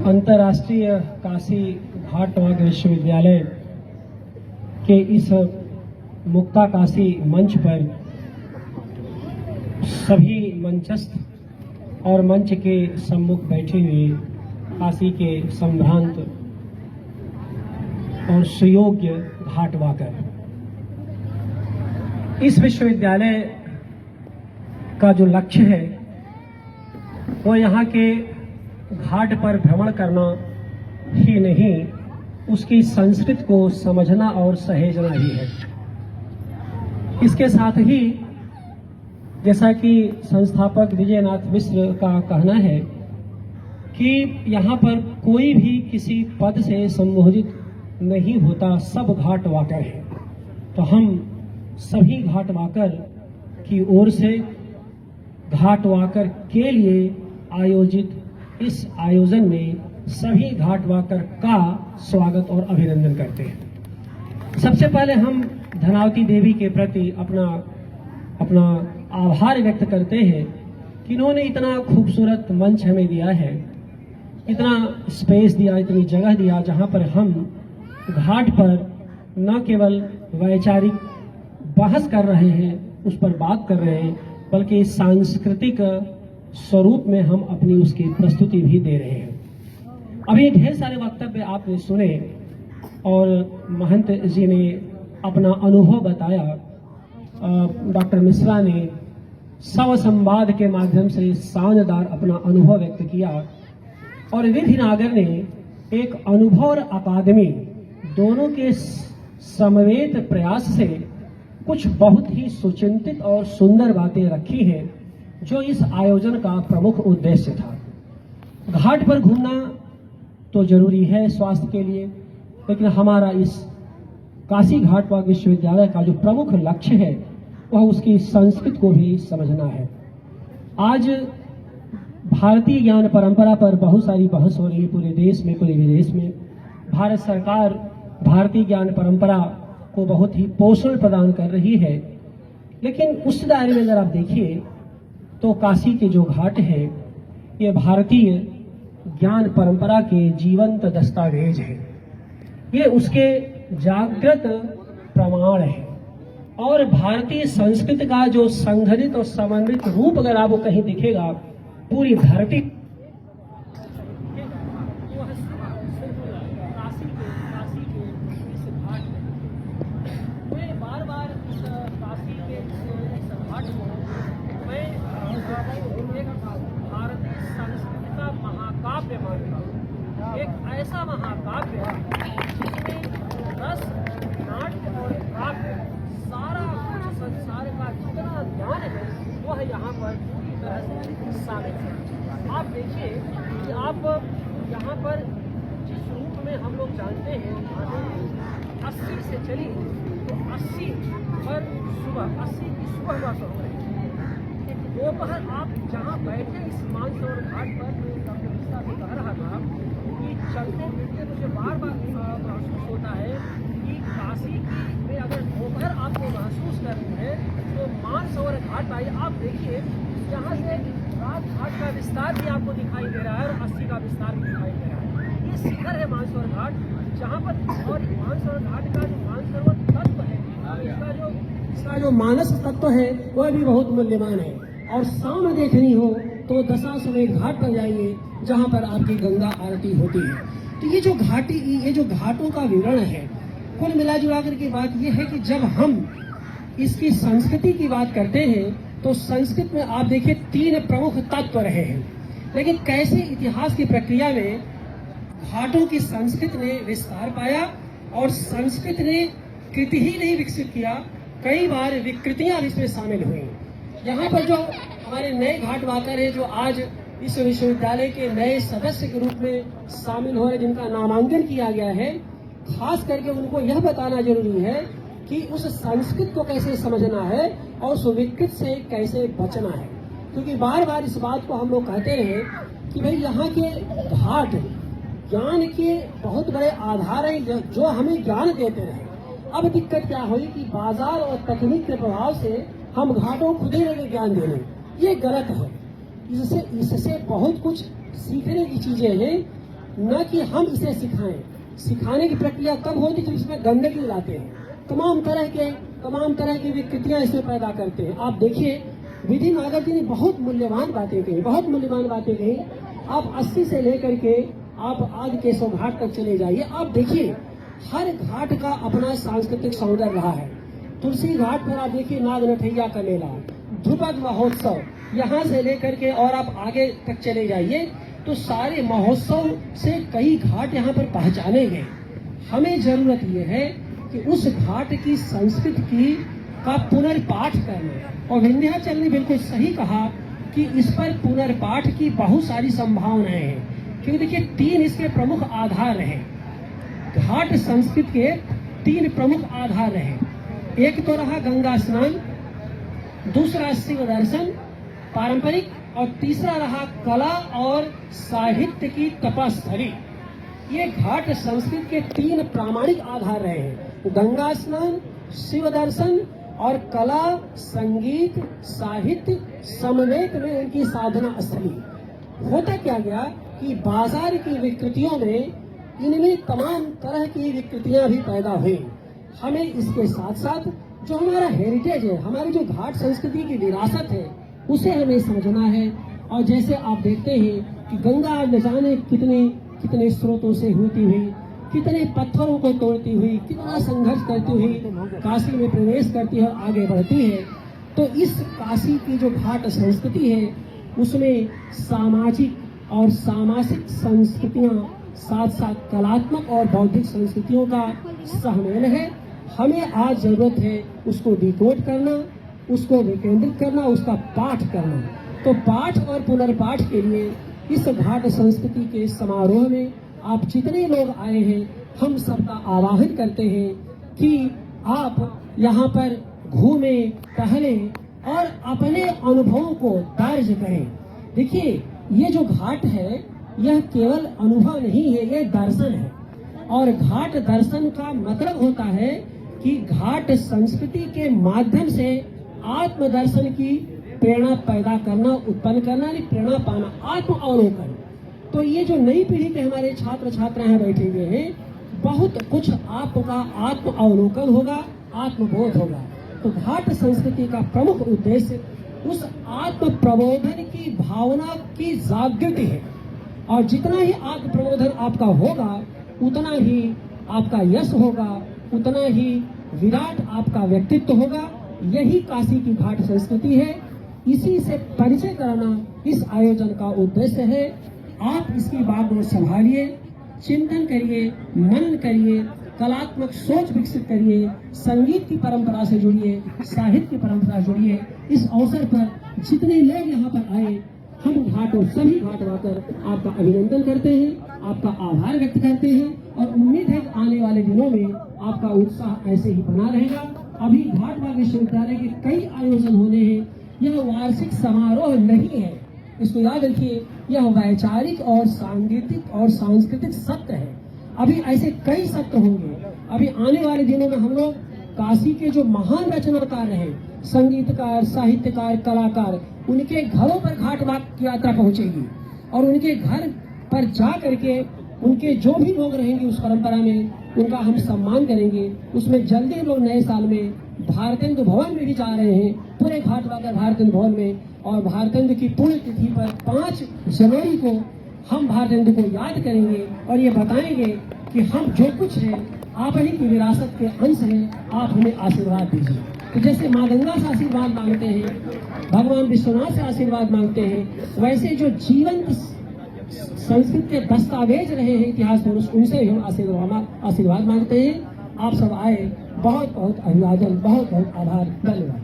अंतर्राष्ट्रीय काशी घाट वाग विश्वविद्यालय के इस मुक्ता काशी मंच पर सभी मंचस्थ और मंच के सम्मुख बैठे हुए काशी के संभ्रांत और सुयोग्य घाट वाकर, इस विश्वविद्यालय का जो लक्ष्य है वो यहाँ के घाट पर भ्रमण करना ही नहीं, उसकी संस्कृति को समझना और सहेजना ही है। इसके साथ ही जैसा कि संस्थापक विजयनाथ मिश्र का कहना है कि यहाँ पर कोई भी किसी पद से संबोधित नहीं होता, सब घाट वाकर है। तो हम सभी घाट वाकर की ओर से घाट वाकर के लिए आयोजित इस आयोजन में सभी घाट वाकर का स्वागत और अभिनंदन करते हैं। सबसे पहले हम धनावती देवी के प्रति अपना आभार व्यक्त करते हैं कि इन्होंने इतना खूबसूरत मंच हमें दिया है, इतना स्पेस दिया, इतनी जगह दिया, जहां पर हम घाट पर न केवल वैचारिक बहस कर रहे हैं, उस पर बात कर रहे हैं, बल्कि सांस्कृतिक स्वरूप में हम अपनी उसकी प्रस्तुति भी दे रहे हैं। अभी ढेर सारे वक्तव्य आपने सुने और महंत जी ने अपना अनुभव बताया, डॉक्टर मिश्रा ने सव संवाद के माध्यम से शानदार अपना अनुभव व्यक्त किया और विधि नागर ने एक अनुभव और अकादमी दोनों के समवेत प्रयास से कुछ बहुत ही सुचिंतित और सुंदर बातें रखी हैं, जो इस आयोजन का प्रमुख उद्देश्य था। घाट पर घूमना तो जरूरी है स्वास्थ्य के लिए, लेकिन हमारा इस काशी घाट वाग विश्वविद्यालय का जो प्रमुख लक्ष्य है वह उसकी संस्कृति को भी समझना है। आज भारतीय ज्ञान परंपरा पर बहुत सारी बहस हो रही है, पूरे देश में, पूरे विदेश में। भारत सरकार भारतीय ज्ञान परंपरा को बहुत ही पोषण प्रदान कर रही है, लेकिन उस दायरे में अगर आप देखिए तो काशी के जो घाट है ये भारतीय ज्ञान परंपरा के जीवंत दस्तावेज है, ये उसके जागृत प्रमाण है और भारतीय संस्कृति का जो संघटित और समन्वित रूप अगर आपको कहीं दिखेगा पूरी धरती एक ऐसा महाकाव्य जिसमें रस, नाट्य और काव्य सारा कुछ संसार का जितना ज्ञान है वह यहाँ पर पूरी तरह से शामिल है। आप देखिए कि आप यहाँ पर जिस रूप में हम लोग जानते हैं 80 से चली तो 80 पर सुबह 80 की सुबह का समय है। दोपहर आप जहाँ बैठे इस मानसरोवर घाट पर, डॉक्टर मिश्रा भी कह रहा था कि चलते फिरते मुझे बार बार महसूस होता है कि काशी की में अगर दोपहर आपको महसूस करनी है तो मानसरोवर घाट आइए। आप देखिए यहाँ से रात घाट का विस्तार भी आपको दिखाई दे रहा है और 80 का विस्तार भी दिखाई दे रहा है। ये शिखर है मानसरोवर घाट, जहाँ पर और मानसरोवर घाट का जो मानसरोवर तत्व है, इसका जो मानस तत्व है वह भी बहुत मूल्यवान है। और शाम देखनी हो तो दशाश्वमेध घाट पर जाइए, जहां पर आपकी गंगा आरती होती है। तो ये जो घाटों का विवरण है, कुल मिला जुला करके बात यह है कि जब हम इसकी संस्कृति की बात करते हैं तो संस्कृत में आप देखिए 3 प्रमुख तत्व रहे हैं, लेकिन कैसे इतिहास की प्रक्रिया में घाटों की संस्कृति ने विस्तार पाया और संस्कृत ने कृति ही नहीं विकसित किया, कई बार विकृतियां इसमें शामिल हुई। यहाँ पर जो हमारे नए घाट वाकर हैं, जो आज इस विश्वविद्यालय के नए सदस्य के रूप में शामिल हो रहे, जिनका नामांकन किया गया है, खास करके उनको यह बताना जरूरी है कि उस संस्कृत को कैसे समझना है और उस विकृत से कैसे बचना है। क्योंकि बार बार इस बात को हम लोग कहते रहे कि भाई यहाँ के घाट ज्ञान के बहुत बड़े आधार हैं, जो हमें ज्ञान देते रहे। अब दिक्कत क्या हुई कि बाजार और तकनीक के प्रभाव से हम घाटों खुद ही लगे ज्ञान देने, ये गलत है। इससे बहुत कुछ सीखने की चीजें हैं न कि हम इसे सिखाएं। सिखाने की प्रक्रिया तब होती जब इसमें गंदगी लाते हैं, तमाम तरह की विकृतियां इसमें पैदा करते हैं। आप देखिए विधि नागर जी ने बहुत मूल्यवान बातें कही। आप 80 से लेकर के आप आज केशव घाट तक चले जाइए, आप देखिए हर घाट का अपना सांस्कृतिक सौंदर्य रहा है। तुलसी घाट पर आप देखिए नाग नठैया का मेला, ध्रुपद महोत्सव, यहाँ से लेकर के और आप आगे तक चले जाइए तो सारे महोत्सव से कई घाट यहाँ पर पहचाने गए। हमें जरूरत यह है कि उस घाट की संस्कृति का पुनर्पाठ करना, और विंध्याचल ने बिल्कुल सही कहा कि इस पर पुनर्पाठ की बहुत सारी संभावनाएं हैं, क्योंकि देखिए 3 इसके प्रमुख आधार रहे। घाट संस्कृति के 3 प्रमुख आधार रहे। एक तो रहा गंगा स्नान, दूसरा शिव दर्शन पारंपरिक, और तीसरा रहा कला और साहित्य की तपस्थली। ये घाट संस्कृति के 3 प्रामाणिक आधार रहे हैं। गंगा स्नान, शिव दर्शन और कला, संगीत, साहित्य समन्वय में उनकी साधना स्थली। होता क्या गया कि बाजार की विकृतियों में इनमें तमाम तरह की विकृतियां भी पैदा हुई। हमें इसके साथ साथ जो हमारा हेरिटेज है, हमारी जो घाट संस्कृति की विरासत है, उसे हमें समझना है। और जैसे आप देखते हैं कि गंगा न जाने कितने स्रोतों से होती हुई, कितने पत्थरों को तोड़ती हुई, कितना संघर्ष करती हुई काशी में प्रवेश करती है, आगे बढ़ती है। तो इस काशी की जो घाट संस्कृति है उसमें सामाजिक और सामाजिक संस्कृतियां साथ साथ कलात्मक और बौद्धिक संस्कृतियों का सहमेल है। हमें आज जरूरत है उसको डिकोड करना, उसको विकेंद्रित करना, उसका पाठ करना। तो पाठ और पुनर्पाठ के लिए इस घाट संस्कृति के समारोह में आप जितने लोग आए हैं, हम सबका आह्वान करते हैं कि आप यहाँ पर घूमें, टहलें और अपने अनुभवों को दर्ज करें। देखिए ये जो घाट है यह केवल अनुभव नहीं है, यह दर्शन है। और घाट दर्शन का मतलब होता है कि घाट संस्कृति के माध्यम से आत्मदर्शन की प्रेरणा पैदा करना, उत्पन्न करना, यानी प्रेरणा पाना, आत्म अवलोकन। तो ये जो नई पीढ़ी के हमारे छात्र छात्राएं बैठे हुए हैं, बहुत कुछ आपका आत्म अवलोकन होगा, आत्मबोध होगा। तो घाट संस्कृति का प्रमुख उद्देश्य उस आत्म प्रबोधन की भावना की जागृति है। और जितना ही आत्म प्रबोधन आपका होगा, उतना ही आपका यश होगा, उतना ही विराट आपका व्यक्तित्व होगा। यही काशी की घाट संस्कृति है। इसी से परिचय कराना इस आयोजन का उद्देश्य है। आप इसकी बात को संभालिए, चिंतन करिए, मनन करिए, कलात्मक सोच विकसित करिए, संगीत की परंपरा से जुड़िए, साहित्य की परंपरा से जुड़िए। इस अवसर पर जितने लोग यहाँ पर आए, हम घाटों सभी घाट वाकर आपका अभिनंदन करते हैं, आपका आभार व्यक्त करते हैं और उम्मीद है कि आने वाले दिनों में आपका उत्साह ऐसे ही बना रहेगा। अभी घाटबाग विश्वविद्यालय के कई आयोजन होने हैं। यह वार्षिक समारोह नहीं है, इसको याद रखिए। यह वैचारिक और सांगीतिक और सांस्कृतिक सत्र है। अभी ऐसे कई सत्र होंगे। अभी आने वाले दिनों में हम लोग काशी के जो महान रचनाकार रहे, संगीतकार, साहित्यकार, कलाकार, उनके घरों पर घाटबाग की यात्रा पहुंचेगी और उनके घर पर जा करके उनके जो भी लोग रहेंगे उस परंपरा में, उनका हम सम्मान करेंगे। उसमें जल्दी हम लोग नए साल में भारतेंदु भवन में भी जा रहे हैं, पूरे घाटबाग भारतेंदु भवन में। और भारतेंदु की पुण्य तिथि पर 5 जनवरी को हम भारतेंदु को याद करेंगे और ये बताएंगे कि हम जो कुछ है आप ही की विरासत के अंश हैं, आप हमें आशीर्वाद दीजिए। तो जैसे माँ गंगा से आशीर्वाद मांगते हैं, भगवान विश्वनाथ से आशीर्वाद मांगते हैं, वैसे जो जीवंत संस्कृत के दस्तावेज रहे हैं इतिहास पुरुष, उनसे हम आशीर्वाद मांगते हैं। आप सब आए, बहुत बहुत अभिवादन, बहुत बहुत आभार, धन्यवाद।